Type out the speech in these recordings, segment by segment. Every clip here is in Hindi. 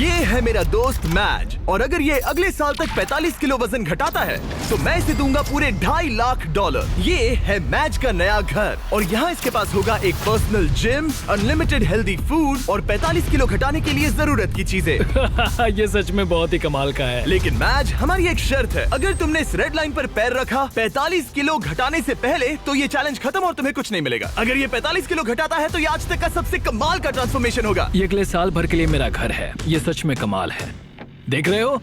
ये है मेरा दोस्त मैज, और अगर ये अगले साल तक 45 किलो वजन घटाता है तो मैं इसे दूंगा पूरे $2.5 लाख। ये है मैज का नया घर, और यहाँ इसके पास होगा एक personal gym, unlimited healthy food और 45 किलो घटाने के लिए जरूरत की चीजें। ये सच में बहुत ही कमाल का है। लेकिन मैज, हमारी एक शर्त है, अगर तुमने इस रेड लाइन पर पैर रखा 45 किलो घटाने से पहले तो ये चैलेंज खत्म और तुम्हें कुछ नहीं मिलेगा। अगर ये 45 किलो घटाता है तो ये आज तक का सबसे कमाल का ट्रांसफॉर्मेशन होगा। ये अगले साल भर के लिए मेरा घर है। ये सच में कमाल है। देख रहे हो,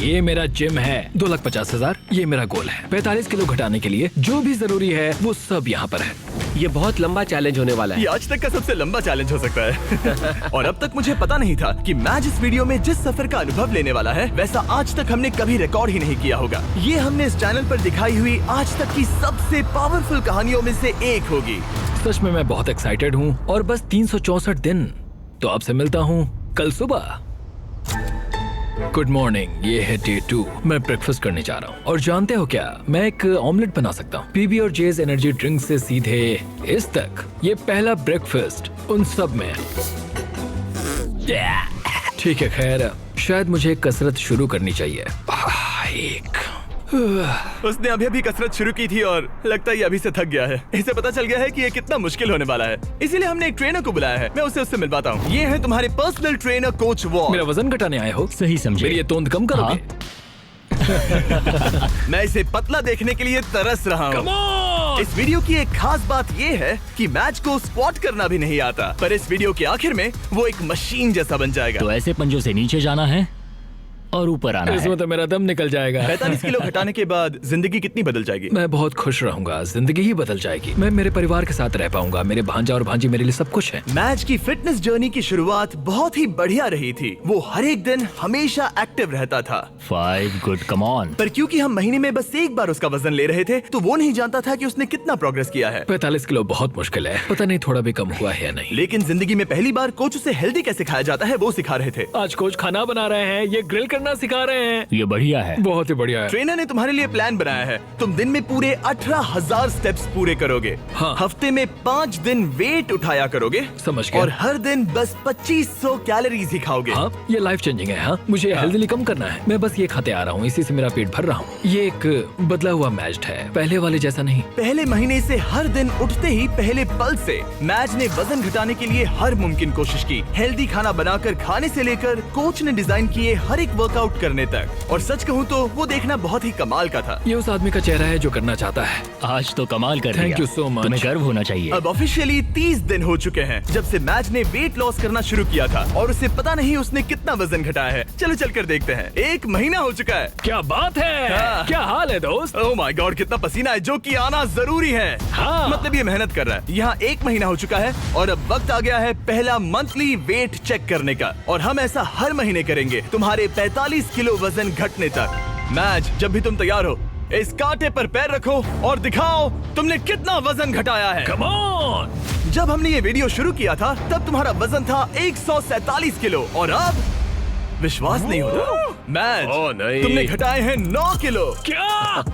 ये मेरा जिम है। 2,50,000 ये मेरा गोल है। 45 किलो घटाने के लिए जो भी जरूरी है वो सब यहाँ पर है। ये बहुत लंबा चैलेंज होने वाला है। ये आज तक का सबसे लंबा चैलेंज हो सकता है। और अब तक मुझे पता नहीं था कि मैज इस वीडियो में जिस सफर का अनुभव लेने वाला है वैसा आज तक हमने कभी रिकॉर्ड ही नहीं किया होगा। ये हमने इस चैनल पर दिखाई हुई आज तक की सबसे पावरफुल कहानियों में से एक होगी। सच में मैं बहुत एक्साइटेड हूँ और बस 364 दिन। तो आपसे मिलता हूँ कल सुबह। गुड मॉर्निंग, ये है डे 2। मैं ब्रेकफास्ट करने जा रहा हूँ और जानते हो क्या, मैं एक ऑमलेट बना सकता हूँ। पीबी और जेज एनर्जी ड्रिंक से सीधे इस तक। ये पहला ब्रेकफास्ट उन सब में। ठीक है, खैर शायद मुझे कसरत शुरू करनी चाहिए। उसने अभी कसरत शुरू की थी और लगता है ये अभी से थक गया है। इसे पता चल गया है कि ये कितना मुश्किल होने वाला है, इसीलिए हमने एक ट्रेनर को बुलाया है। मैं उससे मिलवाता हूँ। ये है तुम्हारे पर्सनल ट्रेनर कोच वॉल। मेरा वजन घटाने आए हो? सही समझे। मेरी ये तोंद कम करोगे? मैं इसे पतला देखने के लिए तरस रहा हूँ। इस वीडियो की एक खास बात ये है कि मैच को स्क्वाट करना भी नहीं आता, पर इस वीडियो के आखिर में वो एक मशीन जैसा बन जाएगा। तो ऐसे पंजों से नीचे जाना है और ऊपर आना है। इसमें तो मेरा दम निकल जाएगा। 45 किलो घटाने के बाद जिंदगी कितनी बदल जाएगी? मैं बहुत खुश रहूंगा। जिंदगी ही बदल जाएगी। मैं मेरे परिवार के साथ रह पाऊंगा। मेरे भांजा और भांजी मेरे लिए सब कुछ है। मैच की फिटनेस जर्नी की शुरुआत बहुत ही बढ़िया रही थी। वो हर एक दिन हमेशा एक्टिव रहता था। 5 गुड, कम ऑन। पर क्योंकि हम महीने में बस एक बार उसका वजन ले रहे थे तो वो नहीं जानता था कि उसने कितना प्रोग्रेस किया है। 45 किलो बहुत मुश्किल है। पता नहीं थोड़ा भी कम हुआ है या नहीं। लेकिन जिंदगी में पहली बार कोच उसे हेल्दी कैसे खाया जाता है वो सिखा रहे थे। आज कोच खाना बना रहे हैं, ये ग्रिल करना सिखा रहे हैं। ये बढ़िया है, बहुत ही बढ़िया है। ट्रेनर ने तुम्हारे लिए प्लान बनाया है। तुम दिन में पूरे 18,000 स्टेप्स पूरे करोगे। हाँ। हफ्ते में 5 दिन वेट उठाया करोगे। समझ गया। और हर दिन बस 2500 कैलोरीज ही खाओगे। हाँ, ये लाइफ चेंजिंग है। हाँ, मुझे हेल्थीली कम करना है। मैं बस ये खाते आ रहा हूँ, इसी से मेरा पेट भर रहा हूँ। ये एक बदला हुआ मैच है, पहले वाले जैसा नहीं। पहले महीने से हर दिन उठते ही पहले पल से मैच ने वजन घटाने के लिए हर मुमकिन कोशिश की। हेल्दी खाना बनाकर खाने से लेकर कोच ने डिजाइन किए हर एक वर्कआउट करने तक। और सच कहूँ तो वो देखना बहुत ही कमाल का था। ये उस आदमी का चेहरा है जो करना चाहता है। आज तो कमाल कर दिया। Thank you so much। तुम्हें गर्व होना चाहिए। अब ऑफिशियली 30 दिन हो चुके हैं जब से मैच ने वेट लॉस करना शुरू किया था, और उसे पता नहीं उसने कितना वजन घटाया है। चलो चलकर देखते हैं। 1 महीना हो चुका है। क्या बात है। हाँ। क्या हाल है दोस्त? ओह माय गॉड, कितना पसीना है, जो कि आना जरूरी है। हाँ। मतलब ये मेहनत कर रहा है। यहाँ 1 महीना हो चुका है और अब वक्त आ गया है पहला मंथली वेट चेक करने का, और हम ऐसा हर महीने करेंगे तुम्हारे 45 किलो वजन घटने तक। मैच, जब भी तुम तैयार हो इस कांटे पर पैर रखो और दिखाओ तुमने कितना वजन घटाया है। Come on! जब हमने ये वीडियो शुरू किया था तब तुम्हारा वजन था 147 किलो, और अब विश्वास नहीं होता मैच, नहीं। तुमने घटाए हैं 9 किलो। क्या?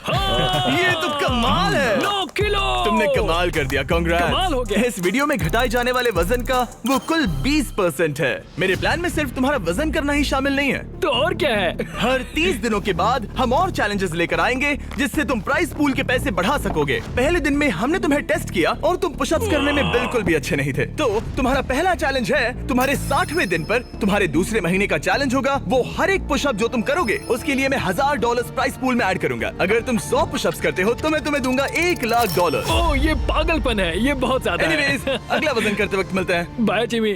हाँ। ये तो कमाल है। 9 किलो तुमने कमाल कर दिया। कांग्रेट्स। कमाल हो गया। इस वीडियो में घटाए जाने वाले वजन का वो कुल 20% है। मेरे प्लान में सिर्फ तुम्हारा वजन करना ही शामिल नहीं है। तो और क्या है? हर 30 दिनों के बाद हम और चैलेंजेस लेकर आएंगे जिससे तुम प्राइस पूल के पैसे बढ़ा सकोगे। पहले दिन में हमने तुम्हें टेस्ट किया और तुम पुशअप्स करने में बिल्कुल भी अच्छे नहीं थे। तो तुम्हारा पहला चैलेंज है तुम्हारे 60वें दिन पर। तुम्हारे दूसरे महीने का चैलेंज होगा वो हर एक पुशअप जो तुम करोगे उसके लिए मैं $1000 प्राइस पूल में ऐड करूंगा। अगर तुम 100 पुशअप्स करते हो तो मैं तुम्हें दूंगा $1 लाख। ओह, ये पागलपन है। ये बहुत ज्यादा एनीवेज, है। अगला वजन करते वक्त मिलते हैं। Bye Jimmy,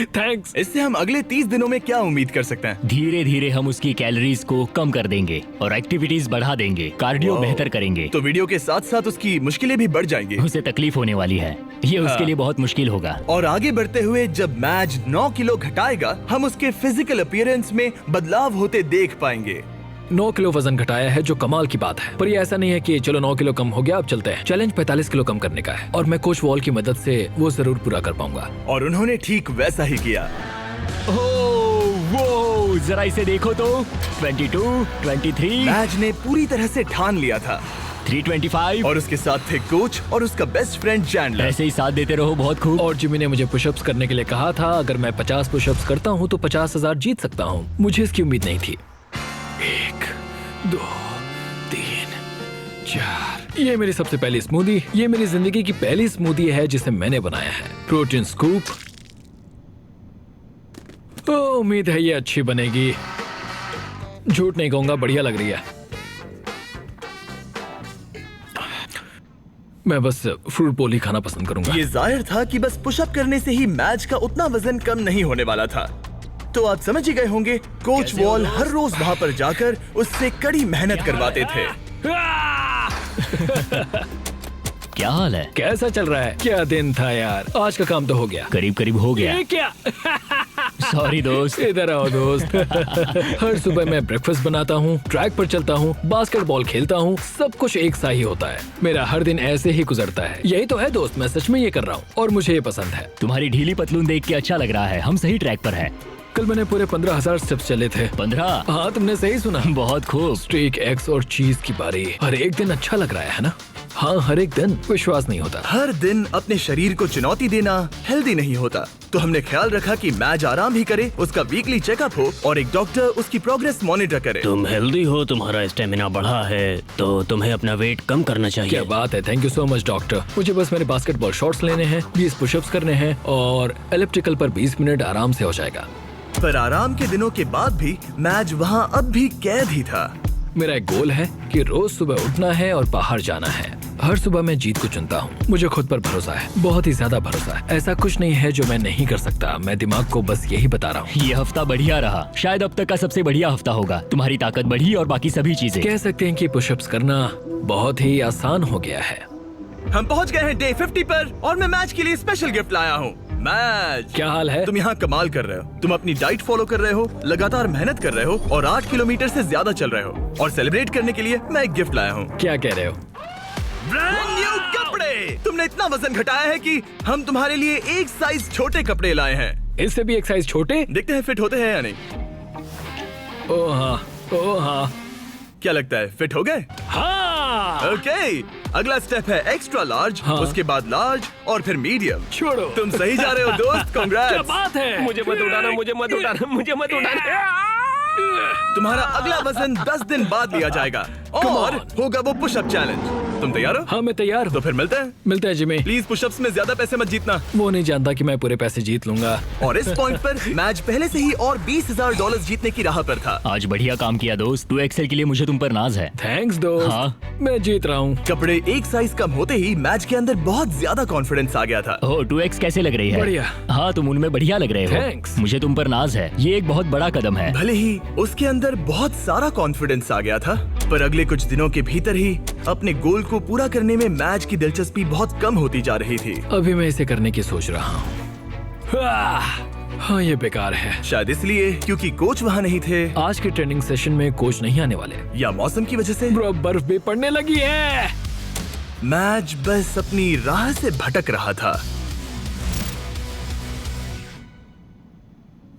thanks. इससे हम अगले 30 दिनों में क्या उम्मीद कर सकते हैं? धीरे धीरे हम उसकी कैलोरीज को कम कर देंगे और एक्टिविटीज बढ़ा देंगे। कार्डियो बेहतर करेंगे। तो वीडियो के साथ साथ उसकी मुश्किलें भी बढ़ जाएंगी। उसे तकलीफ होने वाली है। ये उसके लिए बहुत मुश्किल होगा। और आगे बढ़ते हुए जब मैच 9 किलो घटाएगा हम उसके फिजिकल अपीयरेंस में बदलाव होते देख पाएंगे। 9 किलो वजन घटाया है, जो कमाल की बात है। पर ये ऐसा नहीं है कि चलो 9 किलो कम हो गया अब चलते हैं। चैलेंज 45 किलो कम करने का है और मैं कोच वॉल की मदद से वो जरूर पूरा कर पाऊंगा। और उन्होंने ठीक वैसा ही किया। वो जरा इसे देखो तो। 22, 23। मैच ने पूरी तरह से ठान लिया था 325। और उसके साथ थे कोच और उसका बेस्ट फ्रेंड चैंडलर। ऐसे ही साथ देते रहो, बहुत खूब। और जिमी ने मुझे पुशअप्स करने के लिए कहा था। अगर मैं 50 पुशअप्स करता हूँ तो 50,000 जीत सकता हूँ। मुझे इसकी उम्मीद नहीं थी। 1 2 3 4। ये मेरी सबसे पहली स्मूदी। ये मेरी जिंदगी की पहली स्मूदी है जिसे मैंने बनाया है। Protein scoop. उम्मीद है ये अच्छी बनेगी। झूठ नहीं कहूंगा, बढ़िया लग रही है। मैं बस फ्रूट बोल ही खाना पसंद करूंगा। ये जाहिर था कि बस पुशअप करने से ही मैच का उतना वजन कम नहीं होने वाला था। तो आप समझ ही गए होंगे, कोच वॉल हर रोज वहां पर जाकर उससे कड़ी मेहनत करवाते थे। क्या हाल है? कैसा चल रहा है? क्या दिन था यार। आज का काम तो हो गया। करीब करीब हो गया। ये क्या? सॉरी दोस्त। इधर आओ दोस्त। हर सुबह मैं ब्रेकफास्ट बनाता हूँ, ट्रैक पर चलता हूँ, बास्केटबॉल खेलता हूँ। सब कुछ एक सा ही होता है। मेरा हर दिन ऐसे ही गुजरता है। यही तो है दोस्त, मैं सच में ये कर रहा हूँ और मुझे ये पसंद है। तुम्हारी ढीली पतलून देख के अच्छा लग रहा है। हम सही ट्रैक पर है। कल मैंने पूरे 15,000 स्टेप्स चले थे। 15? हाँ, तुमने सही सुना। बहुत खूब। स्टेक, एग्स और चीज की बारी। हर एक दिन अच्छा लग रहा है ना? हाँ, हर एक दिन। विश्वास नहीं होता। हर दिन अपने शरीर को चुनौती देना हेल्दी नहीं होता। तो हमने ख्याल रखा कि मैच आराम भी करे, उसका वीकली चेकअप हो और एक डॉक्टर उसकी प्रोग्रेस मॉनिटर करे। तुम हेल्दी हो, तुम्हारा स्टेमिना बढ़ा है, तो तुम्हें अपना वेट कम करना चाहिए। क्या बात है। Thank you so much doctor. मुझे बस मेरे बास्केटबॉल शॉट्स लेने हैं, 20 पुशअप्स करने हैं और एलिप्टिकल पर 20 मिनट आराम से हो जाएगा। पर आराम के दिनों के बाद भी मैच वहाँ अब भी कैद ही था। मेरा एक गोल है कि रोज सुबह उठना है और बाहर जाना है। हर सुबह मैं जीत को चुनता हूँ। मुझे खुद पर भरोसा है, बहुत ही ज्यादा भरोसा है। ऐसा कुछ नहीं है जो मैं नहीं कर सकता। मैं दिमाग को बस यही बता रहा हूँ। ये हफ्ता बढ़िया रहा, शायद अब तक का सबसे बढ़िया हफ्ता होगा। तुम्हारी ताकत बढ़ी और बाकी सभी चीजें। कह सकते हैं कि पुशअप्स करना बहुत ही आसान हो गया है। हम पहुँच गए हैं डे 50 पर और मैं मैच के लिए स्पेशल गिफ्ट लाया हूँ। मैच, क्या हाल है? तुम यहाँ कमाल कर रहे हो। तुम अपनी डाइट फॉलो कर रहे हो, लगातार मेहनत कर रहे हो और 8 किलोमीटर से ज्यादा चल रहे हो। और सेलिब्रेट करने के लिए मैं एक गिफ्ट लाया हूँ। क्या कह रहे हो? ब्रांड न्यू कपड़े। तुमने इतना वजन घटाया है कि हम तुम्हारे लिए एक साइज छोटे कपड़े लाए हैं। इससे भी एक साइज छोटे? देखते हैं फिट होते हैं या नहीं। ओ हाँ, ओ हाँ। क्या लगता है, फिट हो गए? हाँ। ओके, अगला स्टेप है एक्स्ट्रा लार्ज, हाँ। उसके बाद लार्ज और फिर मीडियम। छोड़ो। तुम सही जा रहे हो दोस्त, कांग्रेट्स। क्या बात है? मुझे मत उठाना, मुझे मत उठाना, मुझे मत उठाना। तुम्हारा अगला वजन 10 दिन बाद लिया जाएगा और होगा वो पुशअप चैलेंज। तुम तैयार हो? हाँ, मैं तैयार तो हूँ। फिर मिलते हैं। मिलते हैं जिमी। प्लीज पुशअप्स में ज्यादा पैसे मत जीतना। वो नहीं जानता कि मैं पूरे पैसे जीत लूंगा। और इस पॉइंट पर मैच पहले से ही और $20,000 जीतने की राह पर था। आज बढ़िया काम किया दोस्त। 2XL के लिए मुझे तुम पर नाज है। थैंक्स दोस्त। हाँ। मैं जीत रहा हूँ। कपड़े एक साइज कम होते ही मैच के अंदर बहुत ज्यादा कॉन्फिडेंस आ गया था। ओह, 2X कैसे लग रही है? बढ़िया। हाँ, तुम उनमें बढ़िया लग रहे हो। Thanks। मुझे तुम पर नाज है। ये एक बहुत बड़ा कदम है। भले ही उसके अंदर बहुत सारा कॉन्फिडेंस आ गया था, पर अगले कुछ दिनों के भीतर ही अपने गोल को पूरा करने में मैच की दिलचस्पी बहुत कम होती जा रही थी। अभी मैं इसे करने की सोच रहा हूँ। हाँ, ये बेकार है। शायद इसलिए क्योंकि कोच वहाँ नहीं थे, आज के ट्रेनिंग सेशन में कोच नहीं आने वाले। या मौसम की वजह से। ब्रो, बर्फ भी पड़ने लगी है। मैच बस अपनी राह से भटक रहा था।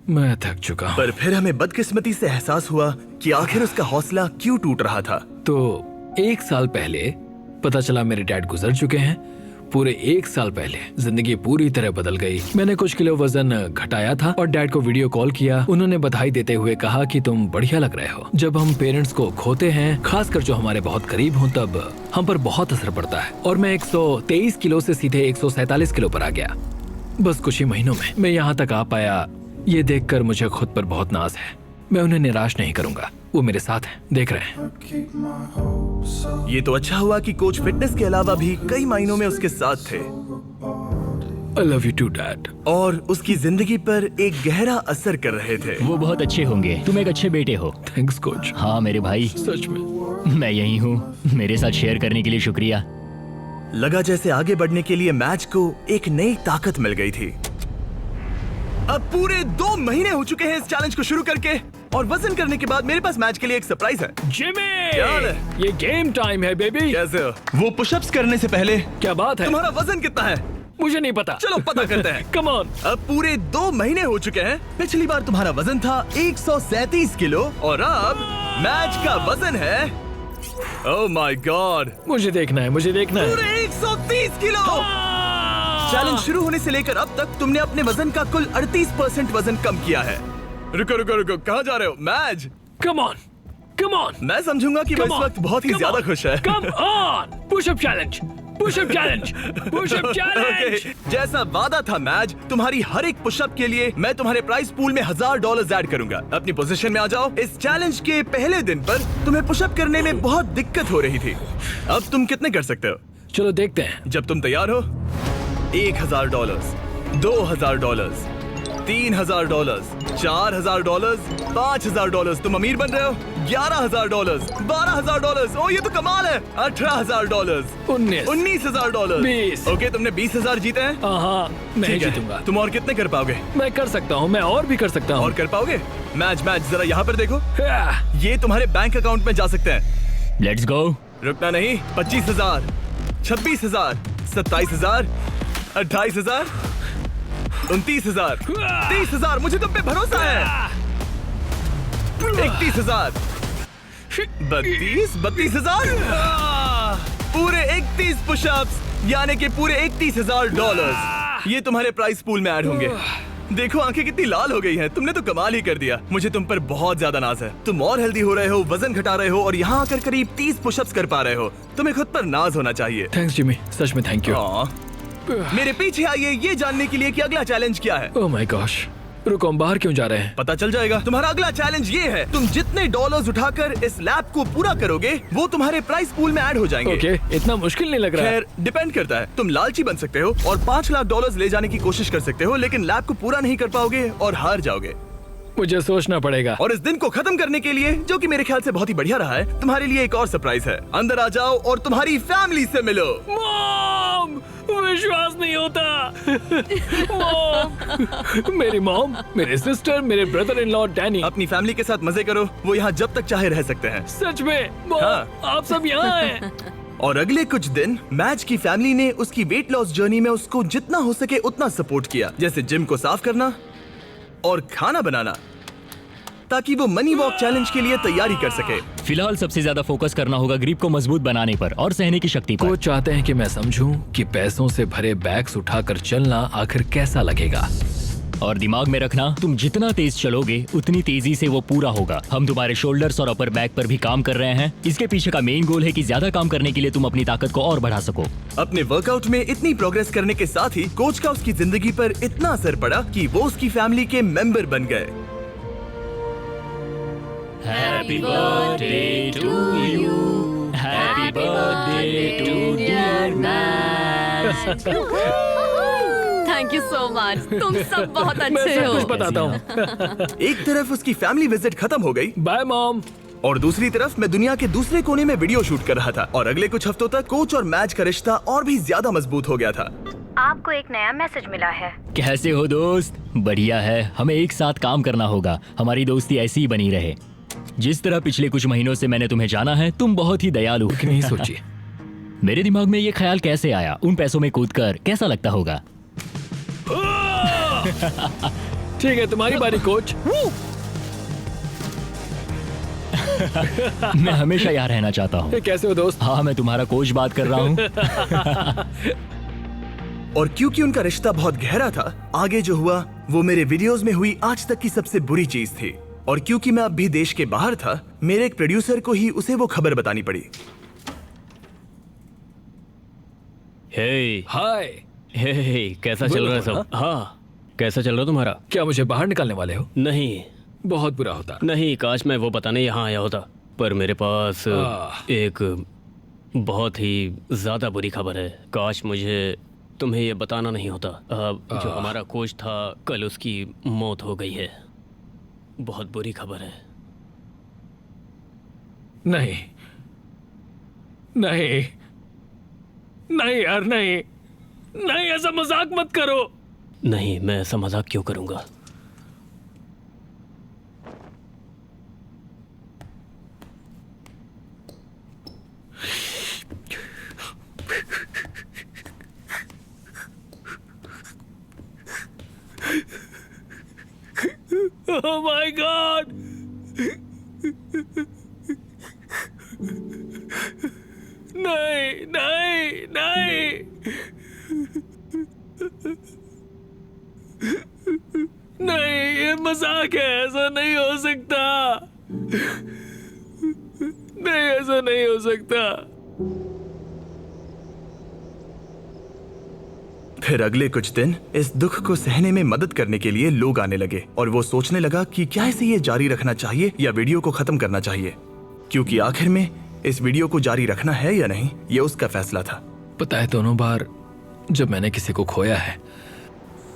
मैं थक चुका हूँ। पर फिर हमें बदकिस्मती से एहसास हुआ कि आखिर उसका हौसला क्यों टूट रहा था। तो 1 साल पहले पता चला मेरे डैड गुजर चुके हैं। पूरे 1 साल पहले जिंदगी पूरी तरह बदल गई। मैंने कुछ किलो वजन घटाया था और डैड को वीडियो कॉल किया। उन्होंने बधाई देते हुए कहा कि तुम बढ़िया लग रहे हो। जब हम पेरेंट्स को खोते हैं, खासकर जो हमारे बहुत करीब हों, तब हम पर बहुत असर पड़ता है। और मैं 123 किलो से सीधे 147 किलो पर आ गया बस कुछ ही महीनों में। मैं यहाँ तक आ पाया, ये देखकर मुझे खुद पर बहुत नाज है। मैं उन्हें निराश नहीं करूंगा। वो मेरे साथ हैं, देख रहे हैं। ये तो अच्छा हुआ कि कोच फिटनेस के अलावा भी कई मायनों में उसके साथ थे I love you too, Dad। और उसकी जिंदगी पर एक गहरा असर कर रहे थे। वो बहुत अच्छे होंगे। तुम एक अच्छे बेटे हो। Thanks coach. हाँ मेरे भाई, सच में। मैं यही हूँ। मेरे साथ शेयर करने के लिए शुक्रिया। लगा जैसे आगे बढ़ने के लिए मैच को एक नई ताकत मिल गई थी। अब पूरे 2 महीने हो चुके हैं इस चैलेंज को शुरू करके और वजन करने के बाद मेरे पास मैच के लिए एक सरप्राइज है। जिमी, क्या हाल है? ये गेम टाइम है बेबी। कैसे हो? वो पुशअप्स करने से पहले क्या बात है? तुम्हारा वजन कितना है? मुझे नहीं पता। चलो पता करते हैं। Come on. अब पूरे 2 महीने हो चुके हैं। पिछली बार तुम्हारा वजन था 137 किलो और अब मैच का वजन है ओह माय गॉड, मुझे देखना है, मुझे देखना है। पूरे 130 किलो। चैलेंज शुरू होने से लेकर अब तक तुमने अपने वजन का कुल 38% वजन कम किया है। रुको रुको रुको, कहाँ जा रहे हो? मैज, कम ऑन, कम ऑन। मैं समझूंगा कि वो इस वक्त बहुत ही ज्यादा खुश है। Come on, pushup challenge, pushup challenge, pushup challenge. Okay, जैसा वादा था मैज, तुम्हारी हर एक पुशअप के लिए मैं तुम्हारे प्राइस पूल में $1000 ऐड करूंगा। अपनी पोजीशन में आ जाओ। इस चैलेंज के पहले दिन पर तुम्हें पुशअप करने में बहुत दिक्कत हो रही थी। अब तुम कितने कर सकते हो? चलो देखते हैं। जब तुम तैयार हो, $1000, $2000, $3000, $4000, $5000। तुम अमीर बन रहे हो। $11000, $12000। ओ ये तो कमाल है। $18000, 19 20। ओके, तुमने 20000 जीते हैं। हाँ, मैं ठीक है। जीतूंगा। तुम और कितने कर पाओगे? मैं कर सकता हूँ, मैं और भी कर सकता हूँ। और कर पाओगे? मैच जरा यहाँ पर देखो। हाँ, ये तुम्हारे बैंक अकाउंट में जा सकते हैं। Let's go. रुकना नहीं। 25000, 26000, 27000, 28000, 29000, 30000। मुझे तुम पे भरोसा है। 31000, 32000। पूरे 31 पुशअप्स, यानी कि पूरे $31000 ये तुम्हारे प्राइस पूल में ऐड होंगे। देखो आंखें कितनी लाल हो गई हैं। तुमने तो कमाल ही कर दिया। मुझे तुम पर बहुत ज्यादा नाज है। तुम और हेल्दी हो रहे हो, वजन घटा रहे हो और यहाँ आकर करीब 30 पुशअप्स कर पा रहे हो। तुम्हें खुद पर नाज होना चाहिए। थैंक्स जिमी, सच में थैंक यू। हाँ। मेरे पीछे आइए ये जानने के लिए कि अगला चैलेंज क्या है। ओह माय गॉश, रुको, हम बाहर क्यों जा रहे हैं? पता चल जाएगा। तुम्हारा अगला चैलेंज ये है, तुम जितने डॉलर्स उठाकर इस लैब को पूरा करोगे वो तुम्हारे प्राइस पूल में ऐड हो जाएंगे। ओके, इतना मुश्किल नहीं लग रहा है। खैर डिपेंड करता है। तुम लालची बन सकते हो और $5 लाख ले जाने की कोशिश कर सकते हो, लेकिन लैब को पूरा नहीं कर पाओगे और हार जाओगे। मुझे सोचना पड़ेगा। और इस दिन को खत्म करने के लिए, जो कि मेरे ख्याल से बहुत ही बढ़िया रहा है, तुम्हारे लिए एक और सरप्राइज है। अंदर आ जाओ और तुम्हारी फैमिली से मिलो। मॉम, विश्वास नहीं होता। मॉम, मेरी मॉम, मेरे सिस्टर, मेरे ब्रदर इन लॉ डैनी। अपनी फैमिली के साथ मजे करो। वो यहाँ जब तक चाहे रह सकते हैं। सच में मॉम, हाँ। आप सब यहाँ हैं। और अगले कुछ दिन मैच की फैमिली ने उसकी वेट लॉस जर्नी में उसको जितना हो सके उतना सपोर्ट किया, जैसे जिम को साफ करना और खाना बनाना, ताकि वो मनी वॉक चैलेंज के लिए तैयारी कर सके। फिलहाल सबसे ज्यादा फोकस करना होगा ग्रिप को मजबूत बनाने पर और सहने की शक्ति पर। कोच चाहते हैं कि मैं समझूं कि पैसों से भरे बैग्स उठाकर चलना आखिर कैसा लगेगा। और दिमाग में रखना, तुम जितना तेज चलोगे उतनी तेजी से वो पूरा होगा। हम तुम्हारे शोल्डर्स और अपर बैक पर भी काम कर रहे हैं। इसके पीछे का मेन गोल है कि ज्यादा काम करने के लिए तुम अपनी ताकत को और बढ़ा सको। अपने वर्कआउट में इतनी प्रोग्रेस करने के साथ ही कोच का उसकी जिंदगी पर इतना असर पड़ा कि वो उसकी फैमिली के मेंबर बन गए। Happy birthday to you, happy birthday to dear Max. Thank you so much. तुम सब बहुत मैं अच्छे सब हो। कुछ बताता हूँ। एक तरफ उसकी फैमिली विजिट खत्म हो गई बाय मॉम। और दूसरी तरफ मैं दुनिया के दूसरे कोने में वीडियो शूट कर रहा था। और अगले कुछ हफ्तों तक कोच और मैच का रिश्ता और भी ज्यादा मजबूत हो गया था। आपको एक नया मैसेज मिला है। कैसे हो दोस्त? बढ़िया है। हमें एक साथ काम करना होगा। हमारी दोस्ती ऐसी ही बनी रहे। जिस तरह पिछले कुछ महीनों से मैंने तुम्हें जाना है, तुम बहुत ही दयालु। नहीं सोचिए। मेरे दिमाग में ये ख्याल कैसे आया? उन पैसों में कूदकर कैसा लगता होगा? ठीक है, तुम्हारी बारी कोच। मैं हमेशा यहाँ रहना चाहता हूँ। कैसे हो दोस्त? हाँ, मैं तुम्हारा कोच बात कर रहा हूँ। और क्योंकि उनका रिश्ता बहुत गहरा था, आगे जो हुआ वो मेरे वीडियोस में हुई आज तक की सबसे बुरी चीज थी। और क्योंकि मैं अब भी देश के बाहर था, मेरे एक प्रोड्यूसर को ही उसे वो खबर बतानी पड़ी। हे हाय। हे, कैसा चल रहा है सब? हाँ, कैसा चल रहा तुम्हारा? क्या मुझे बाहर निकालने वाले हो? नहीं बहुत बुरा होता। नहीं, काश मैं वो बताने यहाँ आया होता, पर मेरे पास एक बहुत ही ज्यादा बुरी खबर है। काश मुझे तुम्हें ये बताना नहीं होता। जो हमारा कोच था, कल उसकी मौत हो गई है। बहुत बुरी खबर है। नहीं नहीं नहीं यार, नहीं नहीं, ऐसा मजाक मत करो। नहीं, मैं ऐसा मजाक क्यों करूंगा? Oh my God! नहीं नहीं नहीं नहीं, ये मजाक है, ऐसा नहीं हो सकता। नहीं, ऐसा नहीं हो सकता। फिर अगले कुछ दिन इस दुख को सहने में मदद करने के लिए लोग आने लगे और वो सोचने लगा कि क्या इसे ये जारी रखना चाहिए या वीडियो को खत्म करना चाहिए, क्योंकि आखिर में इस वीडियो को जारी रखना है या नहीं ये उसका फैसला था। पता है, दोनों बार जब मैंने किसी को खोया है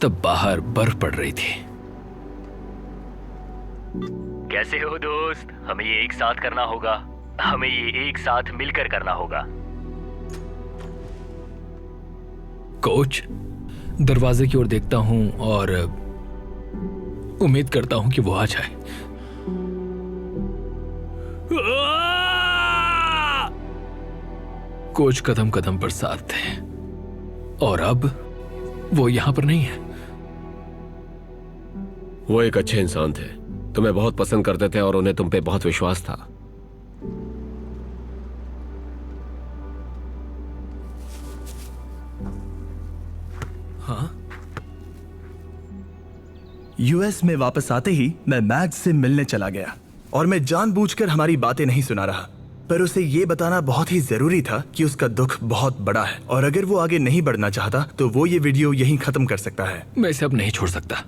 तब बाहर बर्फ पड़ रही थी। कैसे हो दोस्त? हमें ये एक साथ करना होगा, हमें ये एक साथ मिलकर करना होगा। कोच, दरवाजे की ओर देखता हूं और उम्मीद करता हूं कि वो आ जाए। कोच कदम कदम पर साथ थे और अब वो यहां पर नहीं है। वो एक अच्छे इंसान थे, तुम्हें बहुत पसंद करते थे और उन्हें तुम पे बहुत विश्वास था। यूएस में वापस आते ही मैं मैक्स से मिलने चला गया और मैं जानबूझकर हमारी बातें नहीं सुना रहा, पर उसे ये बताना बहुत ही जरूरी था कि उसका दुख बहुत बड़ा है और अगर वो आगे नहीं बढ़ना चाहता तो वो ये वीडियो यहीं खत्म कर सकता है। मैं इसे अब नहीं छोड़ सकता।